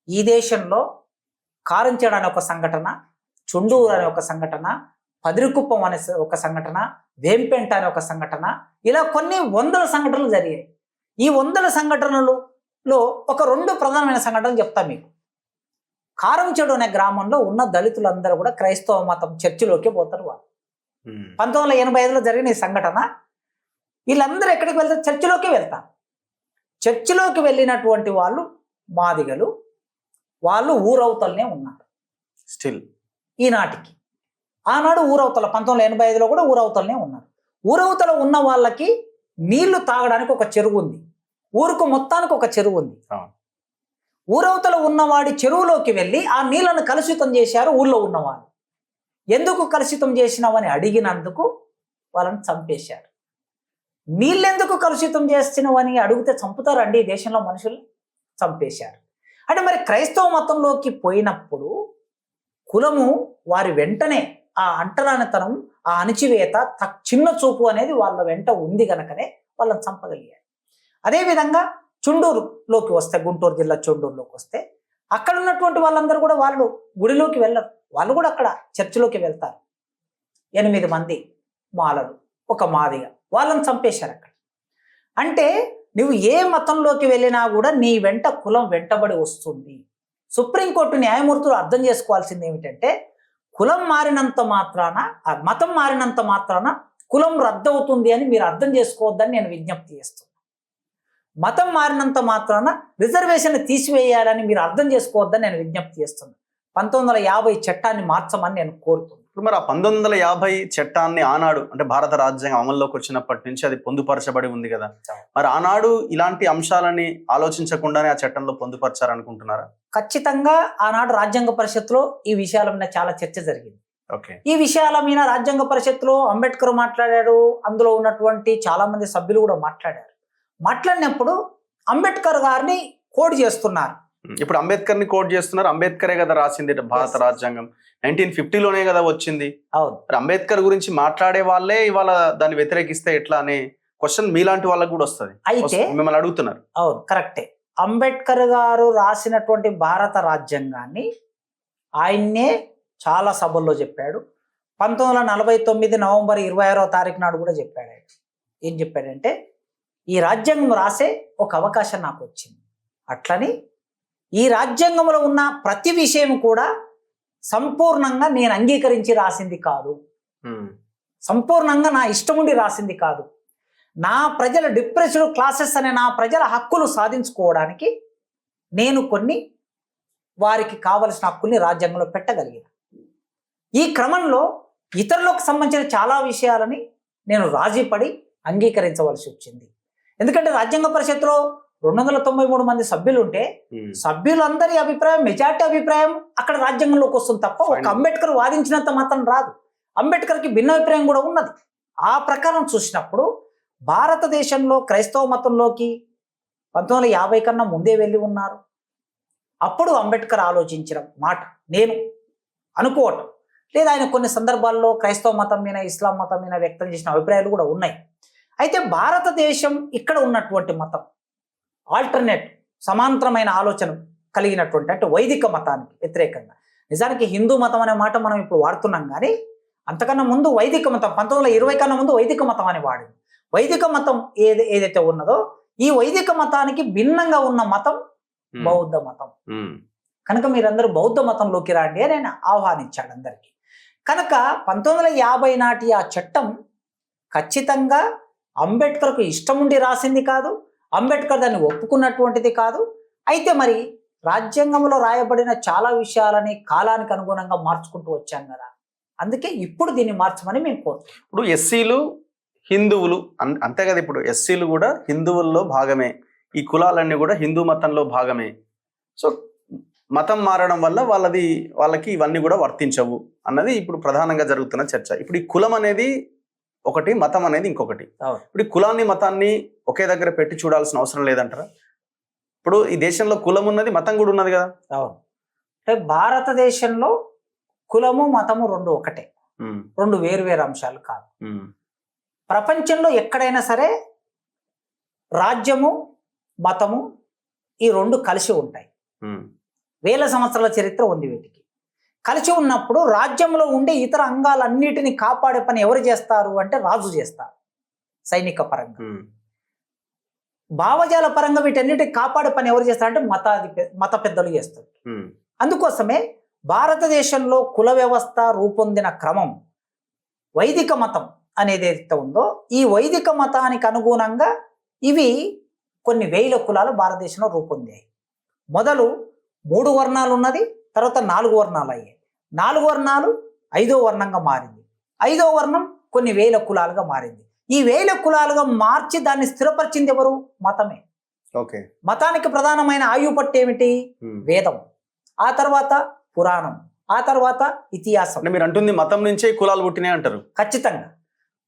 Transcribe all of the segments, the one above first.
ఈ దేశంలో కారంచేడు అనే ఒక సంఘటన, చుండూరు అనే ఒక సంఘటన, పదిరికుప్పం అనే ఒక సంఘటన, వేంపెంట అనే ఒక సంఘటన, ఇలా కొన్ని వందల సంఘటనలు జరిగాయి. ఈ వందల సంఘటనలలో ఒక 2 ప్రధానమైన సంఘటనలు చెప్తా మీకు. కారంచేడు అనే గ్రామంలో ఉన్న దళితులందరూ కూడా క్రైస్తవ మతం చర్చిలోకి పోతారు. వాళ్ళు 1985లో జరిగిన ఈ సంఘటన. వీళ్ళందరూ ఎక్కడికి వెళ్తారు? చర్చిలోకి వెళ్తారు. చర్చిలోకి వెళ్ళినటువంటి వాళ్ళు మాదిగలు, వాళ్ళు ఊరవతలనే ఉన్నారు స్టిల్ ఈనాటికి. ఆనాడు ఊరవతల 1985లో కూడా ఊరవతలనే ఉన్నారు. ఊరవతల ఉన్న వాళ్ళకి నీళ్లు తాగడానికి ఒక చెరువు ఉంది, ఊరుకు మొత్తానికి ఒక చెరువు ఉంది. ఊరవతల ఉన్నవాడి చెరువులోకి వెళ్ళి ఆ నీళ్లను కలుషితం చేశారు ఊళ్ళో ఉన్నవాళ్ళు. ఎందుకు కలుషితం చేసినావని అడిగినందుకు వాళ్ళని చంపేశారు. నీళ్ళెందుకు కలుషితం చేసినవని అడిగితే చంపుతారండి ఈ దేశంలో మనుషులు? చంపేశారు. అంటే మరి క్రైస్తవ మతంలోకి పోయినప్పుడు కులము వారి వెంటనే ఆ అంటరానితనం, ఆ అణిచివేత, చిన్న చూపు అనేది వాళ్ళ వెంట ఉంది కనుకనే వాళ్ళని చంపగలిగారు. అదేవిధంగా చుండూరులోకి వస్తే, గుంటూరు జిల్లా చుండూరులోకి వస్తే, అక్కడ ఉన్నటువంటి వాళ్ళందరూ కూడా వాళ్ళు గుడిలోకి వెళ్ళరు. వాళ్ళు కూడా అక్కడ చర్చిలోకి వెళ్తారు. 8 మంది మాలలు, ఒక మాదిగ, వాళ్ళని చంపేశారు అక్కడ. అంటే నువ్వు ఏ మతంలోకి వెళ్ళినా కూడా నీ వెంట కులం వెంటబడి వస్తుంది. సుప్రీంకోర్టు న్యాయమూర్తులు అర్థం చేసుకోవాల్సింది ఏమిటంటే, కులం మారినంత మాత్రాన, మతం మారినంత మాత్రాన కులం రద్దవుతుంది అని మీరు అర్థం చేసుకోవద్దని నేను విజ్ఞప్తి చేస్తున్నాను. మతం మారినంత మాత్రాన రిజర్వేషన్ తీసివేయాలని మీరు అర్థం చేసుకోవద్దని నేను విజ్ఞప్తి చేస్తున్నాను. 1950 చట్టాన్ని మార్చమని నేను కోరుతున్నాను. ఇప్పుడు మరి ఆ 1950 చట్టాన్ని ఆనాడు, అంటే భారత రాజ్యాంగం అమల్లోకి వచ్చినప్పటి నుంచి అది పొందుపరచబడి ఉంది కదా, మరి ఆనాడు ఇలాంటి అంశాలని ఆలోచించకుండానే ఆ చట్టంలో పొందుపరచారనుకుంటున్నారా? ఖచ్చితంగా ఆనాడు రాజ్యాంగ పరిషత్తులో ఈ విషయాల మీద చాలా చర్చ జరిగింది. ఓకే. ఈ విషయాల మీద రాజ్యాంగ పరిషత్తులో అంబేద్కర్ మాట్లాడాడు, అందులో ఉన్నటువంటి చాలా మంది సభ్యులు కూడా మాట్లాడారు. మాట్లాడినప్పుడు అంబేద్కర్ గారిని కోడ్ చేస్తున్నారు. ఇప్పుడు అంబేద్కర్ ని కోట్ చేస్తున్నారు. అంబేద్కరే కదా రాసింది భారత రాజ్యాంగం. 1950లోనే కదా వచ్చింది. అవును. అంబేద్కర్ గురించి మాట్లాడే వాళ్ళే ఇవాళ దాన్ని వ్యతిరేకిస్తే ఎట్లా అనే క్వశ్చన్ మీలాంటి వాళ్ళకు కూడా వస్తుంది. అయితే మిమ్మల్ని అడుగుతున్నారు. అవును, కరెక్టే. అంబేద్కర్ గారు రాసినటువంటి భారత రాజ్యాంగాన్ని ఆయన్నే చాలా సభల్లో చెప్పాడు. 1949 నవంబర్ 26వ తారీఖు నాడు కూడా చెప్పాడు. ఆయన ఏం చెప్పాడంటే, ఈ రాజ్యాంగం రాసే ఒక అవకాశం నాకు వచ్చింది. అట్లని ఈ రాజ్యాంగంలో ఉన్న ప్రతి విషయం కూడా సంపూర్ణంగా నేను అంగీకరించి రాసింది కాదు, సంపూర్ణంగా నా ఇష్టం ఉండి రాసింది కాదు. నా ప్రజల డిప్రెస్డ్ క్లాసెస్ అనే నా ప్రజల హక్కులు సాధించుకోవడానికి నేను కొన్ని వారికి కావలసిన హక్కుల్ని రాజ్యాంగంలో పెట్టగలిగాను. ఈ క్రమంలో ఇతరులకు సంబంధించిన చాలా విషయాలని నేను రాజీపడి అంగీకరించవలసి వచ్చింది. ఎందుకంటే రాజ్యాంగ పరిషత్తులో 293 మంది సభ్యులు ఉంటే సభ్యులందరి అభిప్రాయం, మెజార్టీ అభిప్రాయం అక్కడ రాజ్యాంగంలోకి వస్తుంది తప్ప ఒక అంబేద్కర్ వాదించినంత మాత్రం రాదు. అంబేద్కర్కి భిన్న అభిప్రాయం కూడా ఉన్నది. ఆ ప్రకారం చూసినప్పుడు భారతదేశంలో క్రైస్తవ మతంలోకి 1950 కన్నా ముందే వెళ్ళి ఉన్నారు. అప్పుడు అంబేద్కర్ ఆలోచించిన మాట నేను అనుకోవటం లేదా ఆయన కొన్ని సందర్భాల్లో క్రైస్తవ మతం మీద, ఇస్లాం మతం మీద వ్యక్తం చేసిన అభిప్రాయాలు కూడా ఉన్నాయి. అయితే భారతదేశం ఇక్కడ ఉన్నటువంటి మతం ఆల్టర్నేట్, సమాంతరమైన ఆలోచన కలిగినటువంటి, అంటే వైదిక మతానికి వ్యతిరేకంగా. నిజానికి హిందూ మతం అనే మాట మనం ఇప్పుడు వాడుతున్నాం, కానీ అంతకన్నా ముందు వైదిక మతం 1920 కన్నా ముందు వైదిక మతం అని వాడింది. వైదిక మతం ఏదైతే ఉన్నదో ఈ వైదిక మతానికి భిన్నంగా ఉన్న మతం బౌద్ధ మతం. కనుక మీరందరూ బౌద్ధ మతంలోకి రండి అని ఆయన ఆహ్వానించాడు అందరికీ. కనుక 1950 నాటి ఆ చట్టం ఖచ్చితంగా అంబేద్కర్కు ఇష్టం ఉండి రాసింది కాదు, అంబేద్కర్ దాన్ని ఒప్పుకున్నటువంటిది కాదు. అయితే మరి రాజ్యాంగంలో రాయబడిన చాలా విషయాలని కాలానికి అనుగుణంగా మార్చుకుంటూ వచ్చాం కదా, అందుకే ఇప్పుడు దీన్ని మార్చమని మేము కోరుతున్నాం. ఇప్పుడు ఎస్సీలు హిందువులు అంతే కదా, ఇప్పుడు ఎస్సీలు కూడా హిందువుల్లో భాగమే, ఈ కులాలన్నీ కూడా హిందూ మతంలో భాగమే. సో మతం మారడం వల్ల వాళ్ళకి ఇవన్నీ కూడా వర్తించవు అన్నది ఇప్పుడు ప్రధానంగా జరుగుతున్న చర్చ. ఇప్పుడు ఈ కులం అనేది ఒకటి, మతం అనేది ఇంకొకటి. ఇప్పుడు ఈ కులాన్ని మతాన్ని ఒకే దగ్గర పెట్టి చూడాల్సిన అవసరం లేదంటారా? ఇప్పుడు ఈ దేశంలో కులం ఉన్నది, మతం కూడా ఉన్నది కదా. అవును. అంటే భారతదేశంలో కులము మతము రెండు ఒకటే, రెండు వేరు అంశాలు కాదు. ప్రపంచంలో ఎక్కడైనా సరే రాజ్యము మతము ఈ రెండు కలిసి ఉంటాయి. వేల సంవత్సరాల చరిత్ర ఉంది వీటికి. కలిసి ఉన్నప్పుడు రాజ్యంలో ఉండే ఇతర అంగాలన్నిటిని కాపాడే పని ఎవరు చేస్తారు అంటే రాజు చేస్తారు. సైనిక పరంగా, భావజాల పరంగా వీటన్నిటిని కాపాడే పని ఎవరు చేస్తారంటే మత పెద్దలు చేస్తారు. అందుకోసమే భారతదేశంలో కుల వ్యవస్థ రూపొందిన క్రమం వైదిక మతం అనేది ఏదైతే ఉందో, ఈ వైదిక మతానికి అనుగుణంగా ఇవి కొన్ని వేల కులాలు భారతదేశంలో రూపొందాయి. మొదలు 3 వర్ణాలు ఉన్నది, తర్వాత 4 వర్ణాలు అయ్యాయి. 4 వర్ణాలు 5వ వర్ణంగా మారింది. 5వ వర్ణం కొన్ని వేల కులాలుగా మారింది. ఈ వేల కులాలుగా మార్చి దాన్ని స్థిరపరిచింది ఎవరు? మతమే. ఓకే. మతానికి ప్రధానమైన ఆయువు పట్టు ఏమిటి? వేదం, ఆ తర్వాత పురాణం, ఆ తర్వాత ఇతిహాసం. మీరు అంటుంది మతం నుంచే కులాలు పుట్టినాయి అంటారు? ఖచ్చితంగా.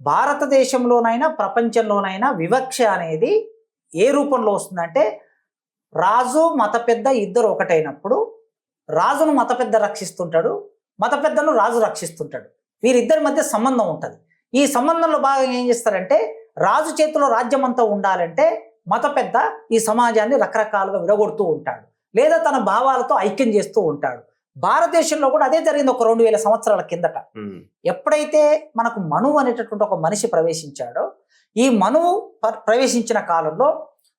భారతదేశంలోనైనా ప్రపంచంలోనైనా వివక్ష అనేది ఏ రూపంలో వస్తుందంటే, రాజు మత పెద్ద ఇద్దరు ఒకటైనప్పుడు రాజును మత పెద్ద రక్షిస్తుంటాడు, మత పెద్దను రాజు రక్షిస్తుంటాడు. వీరిద్దరి మధ్య సంబంధం ఉంటుంది. ఈ సంబంధంలో భాగంగా ఏం చేస్తారంటే, రాజు చేతిలో రాజ్యం అంతా ఉండాలంటే మత పెద్ద ఈ సమాజాన్ని రకరకాలుగా విడగొడుతూ ఉంటాడు, లేదా తన భావాలతో ఐక్యం చేస్తూ ఉంటాడు. భారతదేశంలో కూడా అదే జరిగింది ఒక 2000 సంవత్సరాల కిందట. ఎప్పుడైతే మనకు మనువు అనేటటువంటి ఒక మనిషి ప్రవేశించాడో, ఈ మనువు ప్రవేశించిన కాలంలో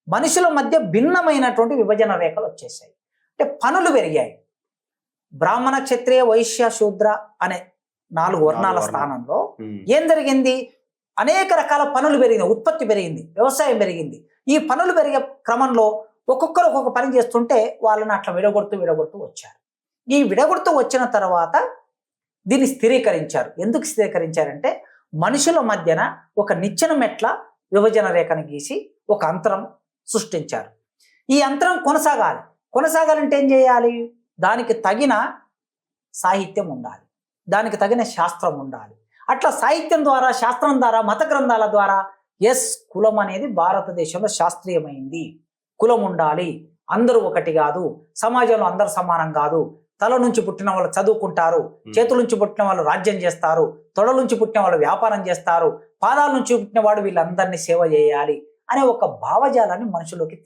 మనుషుల మధ్య భిన్నమైనటువంటి విభజన రేఖలు వచ్చేసాయి. అంటే పనులు పెరిగాయి. బ్రాహ్మణ, క్షత్రియ, వైశ్య, శూద్ర అనే 4 వర్ణాల స్థానంలో ఏం జరిగింది? అనేక రకాల పనులు పెరిగింది, ఉత్పత్తి పెరిగింది, వ్యవసాయం పెరిగింది. ఈ పనులు పెరిగే క్రమంలో ఒక్కొక్కరు ఒక్కొక్క పని చేస్తుంటే వాళ్ళని అట్లా విడగొడుతూ వచ్చారు. ఈ విడగొడుతూ వచ్చిన తర్వాత దీన్ని స్థిరీకరించారు. ఎందుకు స్థిరీకరించారంటే, మనుషుల మధ్యన ఒక నిచ్చెన మెట్ల విభజన రేఖను గీసి ఒక అంతరం సృష్టించారు. ఈ అంతరం కొనసాగాలంటే ఏం చేయాలి? దానికి తగిన సాహిత్యం ఉండాలి, దానికి తగిన శాస్త్రం ఉండాలి. అట్లా సాహిత్యం ద్వారా, శాస్త్రం ద్వారా, మత గ్రంథాల ద్వారా కులం అనేది భారతదేశంలో శాస్త్రీయమైంది. కులం ఉండాలి, అందరూ ఒకటి కాదు, సమాజంలో అందరూ సమానం కాదు. తల నుంచి పుట్టిన వాళ్ళు చదువుకుంటారు, చేతుల నుంచి పుట్టిన వాళ్ళు రాజ్యం చేస్తారు, తొడ నుంచి పుట్టిన వాళ్ళు వ్యాపారం చేస్తారు, పాదాల నుంచి పుట్టిన వాడు వీళ్ళందరినీ సేవ చేయాలి అనే ఒక భావజాలాన్ని మనుషుల్లోకి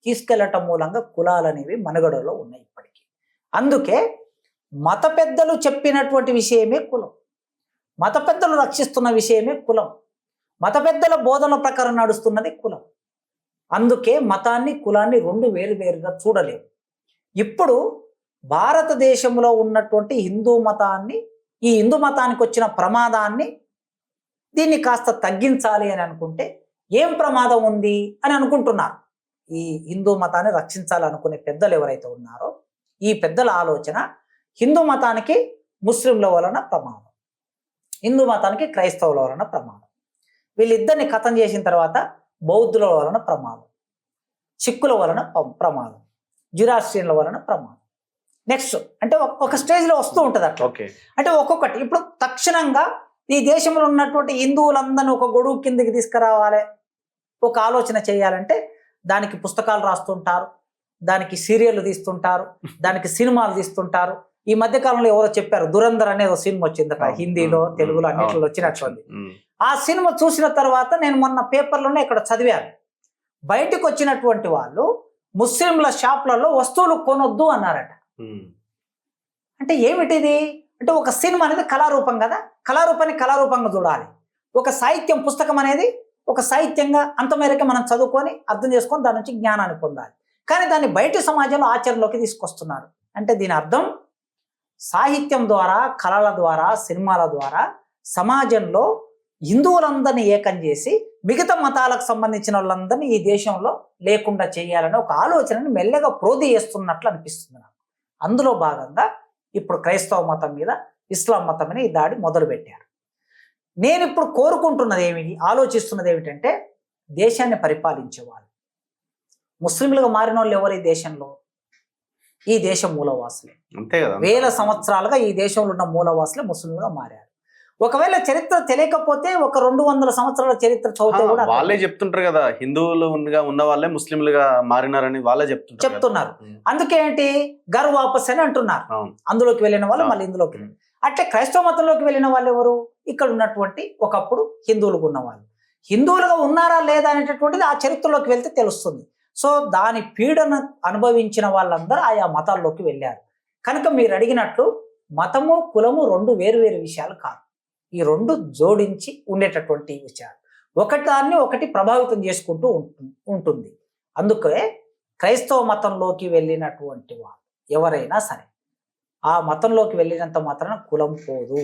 తీసుకెళ్లటం మూలంగా కులాలు అనేవి మనుగడలో ఉన్నాయి ఇప్పటికీ. అందుకే మత పెద్దలు చెప్పినటువంటి విషయమే కులం, మత పెద్దలు రక్షిస్తున్న విషయమే కులం, మత పెద్దల బోధన ప్రకారం నడుస్తున్నది కులం. అందుకే మతాన్ని, కులాన్ని 2 వేరువేరుగా చూడలేము. ఇప్పుడు భారతదేశంలో ఉన్నటువంటి హిందూ మతాన్ని, ఈ హిందూ మతానికి వచ్చిన ప్రమాదాన్ని, దీన్ని కాస్త తగ్గించాలి అని అనుకుంటే ఏం ప్రమాదం ఉంది అని అనుకుంటున్నారు. ఈ హిందూ మతాన్ని రక్షించాలనుకునే పెద్దలు ఎవరైతే ఉన్నారో, ఈ పెద్దల ఆలోచన హిందూ మతానికి ముస్లింల వలన ప్రమాదం, హిందూ మతానికి క్రైస్తవుల వలన ప్రమాదం, వీళ్ళిద్దరిని ఖతం చేసిన తర్వాత బౌద్ధుల వలన ప్రమాదం, సిక్కుల వలన ప్రమాదం, జురాస్ట్రియన్ల వలన ప్రమాదం. నెక్స్ట్ అంటే ఒక స్టేజ్లో వస్తూ ఉంటుంది అట్లా. అంటే ఒక్కొక్కటి ఇప్పుడు తక్షణంగా ఈ దేశంలో ఉన్నటువంటి హిందువులందరినీ ఒక గొడుగు కిందకి తీసుకురావాలి, ఒక ఆలోచన చేయాలంటే దానికి పుస్తకాలు రాస్తుంటారు, దానికి సీరియళ్ళు తీస్తుంటారు, దానికి సినిమాలు తీస్తుంటారు. ఈ మధ్యకాలంలో ఎవరో చెప్పారు, దురంధర్ అనేది ఒక సినిమా వచ్చిందట, హిందీలో, తెలుగులో అన్నింటిలో వచ్చినట్టుంది. ఆ సినిమా చూసిన తర్వాత నేను మొన్న పేపర్లోనే ఇక్కడ చదివాను, బయటకు వచ్చినటువంటి వాళ్ళు ముస్లింల షాప్లలో వస్తువులు కొనొద్దు అన్నారట. అంటే ఏమిటిది అంటే, ఒక సినిమా అనేది కళారూపం కదా, కళారూపాన్ని కళారూపంగా చూడాలి. ఒక సాహిత్యం, పుస్తకం అనేది ఒక సాహిత్యంగా అంత మేరకు మనం చదువుకొని అర్థం చేసుకొని దాని నుంచి జ్ఞానాన్ని పొందాలి. కానీ దాన్ని బయట సమాజంలో ఆచరణలోకి తీసుకొస్తున్నారు. అంటే దీని అర్థం సాహిత్యం ద్వారా, కళల ద్వారా, సినిమాల ద్వారా సమాజంలో హిందువులందరినీ ఏకం చేసి మిగతా మతాలకు సంబంధించిన వాళ్ళందరినీ ఈ దేశంలో లేకుండా చేయాలని ఒక ఆలోచనని మెల్లగా ప్రోధి చేస్తున్నట్లు అనిపిస్తుంది నాకు. అందులో భాగంగా ఇప్పుడు క్రైస్తవ మతం మీద, ఇస్లాం మతం మీద ఈ దాడి మొదలుపెట్టారు. నేను ఇప్పుడు కోరుకుంటున్నది ఏమిటి, ఆలోచిస్తున్నది ఏమిటంటే, దేశాన్ని పరిపాలించేవాళ్ళు ముస్లింలుగా మారిన వాళ్ళు ఎవరు ఈ దేశంలో? ఈ దేశ మూలవాసులే. అంతే కదా, వేల సంవత్సరాలుగా ఈ దేశంలో ఉన్న మూలవాసులే ముస్లింలుగా మారారు. ఒకవేళ చరిత్ర తెలియకపోతే ఒక 200 సంవత్సరాల చరిత్ర చదివితే కూడా వాళ్ళే చెప్తుంటారు కదా, హిందువులుగా ఉన్న వాళ్ళే ముస్లింలుగా మారినారని వాళ్ళే చెప్తున్నారు. అందుకే ఏంటి, గర్ వాపస్ అని అంటున్నారు. అందులోకి వెళ్ళిన వాళ్ళు మళ్ళీ ఇందులోకి. అట్లే క్రైస్తవ మతంలోకి వెళ్ళిన వాళ్ళు ఎవరు? ఇక్కడ ఉన్నటువంటి ఒకప్పుడు హిందువులుగా ఉన్న వాళ్ళు. హిందువులుగా ఉన్నారా లేదా అనేటటువంటిది ఆ చరిత్రలోకి వెళ్తే తెలుస్తుంది. సో దాని పీడన అనుభవించిన వాళ్ళందరూ ఆయా మతాల్లోకి వెళ్ళారు. కనుక మీరు అడిగినట్లు మతము కులము రెండు వేరు వేరు విషయాలు కాదు. ఈ రెండు జోడించి ఉండేటటువంటి విషయాలు. ఒకదాన్ని ఒకటి ప్రభావితం చేసుకుంటూ ఉంటుంది. అందుకే క్రైస్తవ మతంలోకి వెళ్ళినటువంటి వాళ్ళు ఎవరైనా సరే ఆ మతంలోకి వెళ్ళినంత మాత్రాన కులం పోదు.